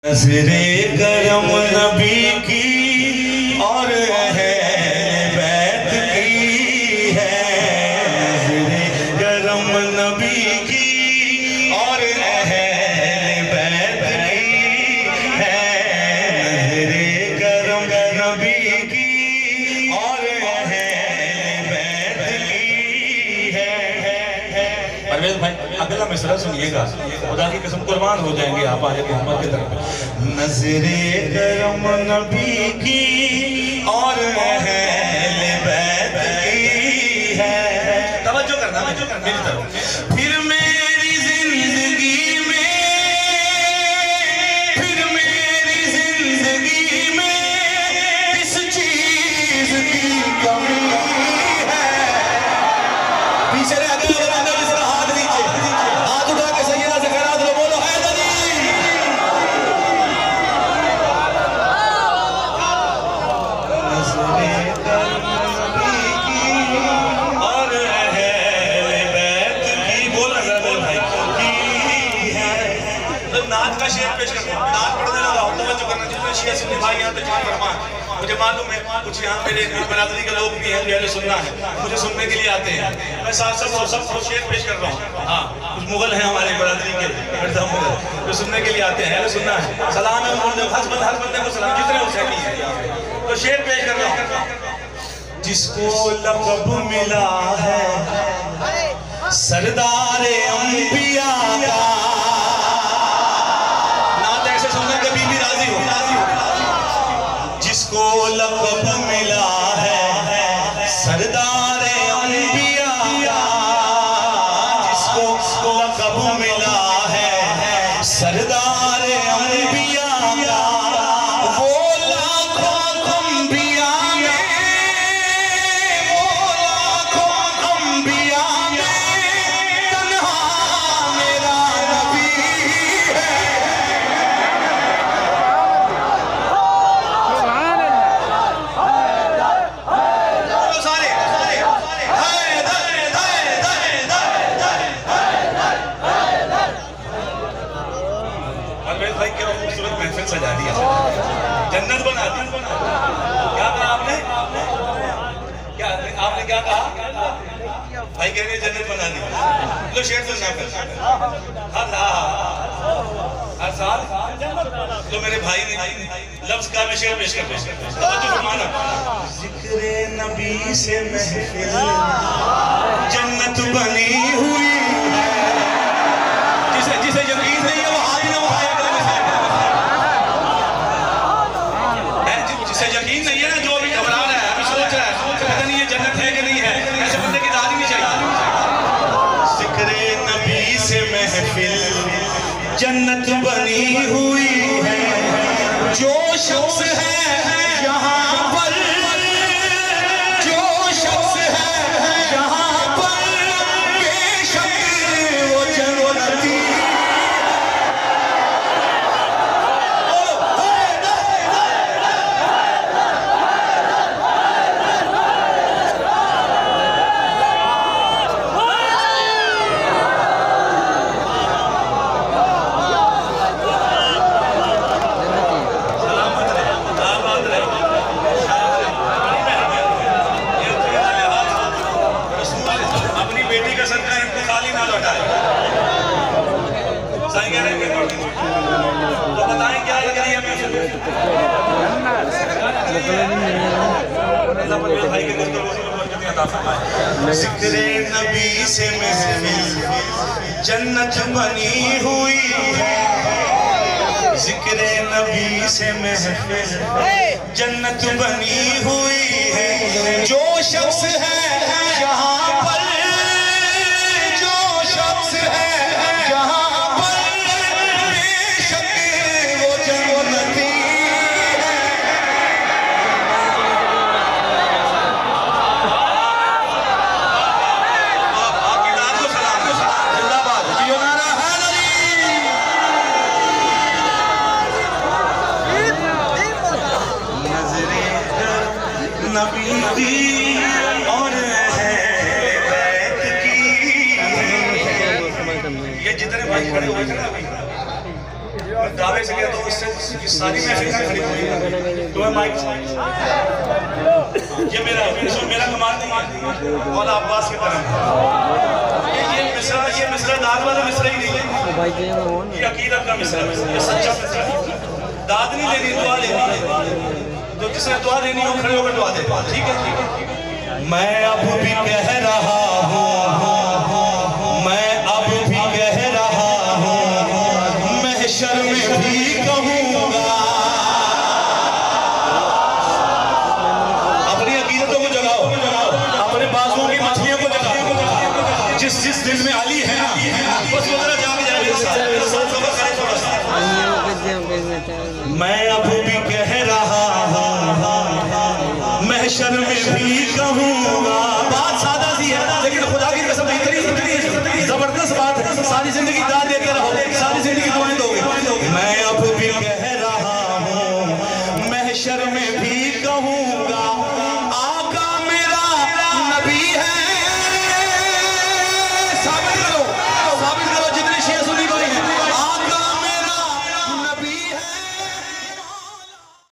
नज़रे करम नबी की और अहले बैत की है। नज़रे करम नबी की और अहले बैत की है। नज़रे करम नबी की और अहले बैत की है। परवेज भाई अगला मिसरा सुनिएगा, खुदा की कसम कुर्बान हो जाएंगे आप आए मोहम्मद की तरफ। नज़रे करम नबी की और अहले बैत की है। तवज्जो करना मेरी तरफ। फिर मेरी जिंदगी में, फिर मेरी जिंदगी में इस चीज की कमी है। पीछे रह गए जिसका हाथ नीचे, हाथ उठा के सैयदा से करा दो, बोलो हैदरी। नात का शेर पेश करता हूँ, नात पढ़ने लगा हूँ, तवज्जो करना। जितने शिया सुन्नी भाई यहाँ तशरीफ फरमाएं, मुझे मालूम है कुछ यहाँ मेरे बरादरी के लोग भी हैं जो अहले सुन्ना है, मुझे सुनने के लिए आते हैं। मैं साथ साथ सब शेर पेश कर रहा हूँ। हाँ, कुछ मुगल हैं हमारे बरादरी के मुगल जो सुनने के लिए आते हैं, अहले सुन्ना है। सलाम है हर बंदे को सलाम, जितने हुसैनी है। तो शेर पेश कर रहा हूँ। जिसको लक़ब मिला है सरदारे अंबिया का, जिसको लक़ब मिला है सरदारे अंबिया, जिसको लक़ब मिला है सरदारे अंबिया, वो लाखों अंबिया में, वो लाखों अंबिया में तन्हा मेरा नबी है। सजा दिया, जन्नत बना दी। क्या कहा आपने? क्या आपने क्या कहा? भाई कह रहे जन्नत बना दी। लो शेर सुनना हर साल तो मेरे भाई ने लफ्ज का मैं शेर पेश कर रहा। जिक्रे नबी से महफिल जन्नत बनी हुई है। जिसे यकीन नहीं है वो हाथ न उठाएगा। जिसे यकीन नहीं है ना, जो अभी घबरा रहा है, अभी सोच रहा है पता नहीं ये जन्नत है कि नहीं है, ऐसे बंदे की दादी नहीं चाहिए। जिक्रे नबी से महफिल जन्नत बनी हुई है। जो शख्स है यहाँ पर, जो शख्स है यहाँ पर बेशक वो जन्नती। तो बताएं क्या लग रही है जिक्रे नबी से महफिल जन्नत बनी हुई है। जिक्रे नबी से महफिल जन्नत बनी हुई है। जो शख्स है यहाँ पर, जो शख्स है यहाँ नबी की और अहले बैत की। ये जितने भाई खड़े हुए थे ना अभी दावे से कहता हूँ इससे सारी महफिल खड़ी हुई है तो मैं माइक ये मेरा कमाल नहीं है मौला अब्बास की तरह ये मिसरा दाद वाला मिसरा ही नहीं है ये अकीदत का मिसरा ये सच्चा मिसरा दाद नहीं लेनी दुआ लेनी है तो जिसने दुआ लेनी हो खड़े होकर दुआ दे ठीक है मैं अब भी कह रहा हूँ मैं अब भी कह रहा हूँ महशर में भी कहूँगा अपनी अकीदतों को जगाओ अपने बाजुओं की मछलियों को जगाओ जिस दिल में अली है ना बस वो जरा जाग जाए मैं अब भी कह रहा हूँ महशर में भी कहूँगा बात सादा सी है लेकिन खुदा की कसम इतनी जबरदस्त बात है सारी जिंदगी दाद